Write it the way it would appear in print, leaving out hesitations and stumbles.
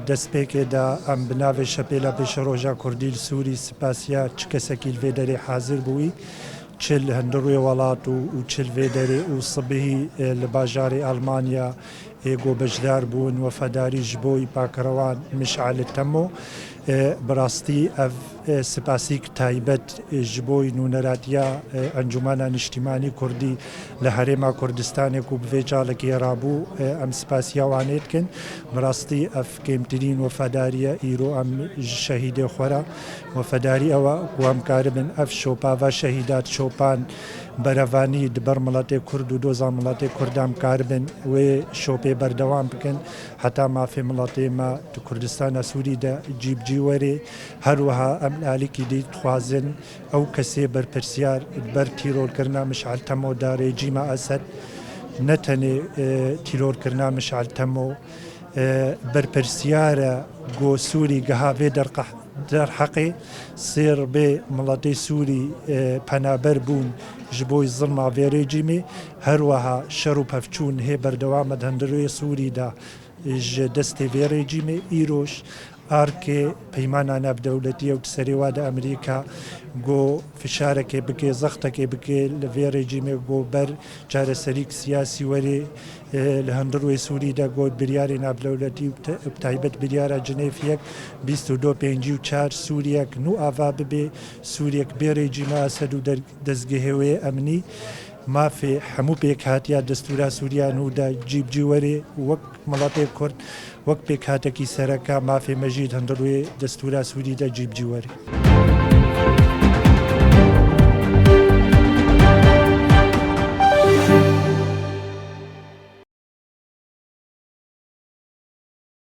دەستپێکێدا ئەم بناوێ شەپێلە پێشە ڕۆژا کوردی سووری سپاسیا چ کەسێکی لێ دەرێ حاضر بووی چل هەندڕوێ وڵات و چل وێ دەرێ و سبهی لە باژاری ئەڵمانیا ئێگۆ بەشدار بوون وەفاداریش بۆی پاکەڕەوان مشعل تەمۆ بڕاستی ئەv سپاسیک تایبەت ji بۆ نونەراتیە ئەنجومانە نیشتیمانی کوردی لە هەرێما کوردستانێک و بڤێ جاڵێکی ڕابوو ئەم سپاسیاوانێ بکەن بڕاستی ئەف کێمترین وەفاداریە ئیرۆ ئەم شەهیدێ خۆرە وەفاداری ئەوە وامکارە بن ئەف شۆپاڤە شەهیدات شۆپان بەرەڤانی دبەر مڵەتێ کورد و دۆزا مڵەتێ کوردام کار بن وێ شۆپێ بەردەوام بکەن هەتا مافێ مڵەتێمە تو کوردستانە سووریدا جیبجی وەرێ هەروەها ئەم ئالیکی دیتخوازن ئەو کەسێ بەرپرسیار بەر تیرۆرکردنا مشعل تەمۆدا رێجیمە ئەسەد نەتەنێ تیرۆرکردنا مشعل تەمۆ بەرپرسیارە گۆ سووری گەهاڤێ دەرحەقێ سێر بێ مڵەتێ سووری پەنابەر بوون ji بۆی زڵما vê rejîmê herweha şer û pevçûn hê berdewame hundirê Sûrî da ji destê vê rejîmê îroj arkê peymana navdewletî ew serê wa de Amerîka got fişarekê bike zextekê bike li vê rejîmê got ber çareserîk siyasî werê li hundir wê Sûrî de got biryarê navdewletî bi taybet biryara Cinêfiyek 2254 Sûriyek nû ava bibe Sûriyek bê rejîma Esed û dezgehê wê emnî mafê hemû pêkhatiya destûra Sûriya nû de cîbcî werê wek miletê Kurd wek pêkhatekî sereka mafê me jî hundir wê destûra Sûrî de cîbcî werê.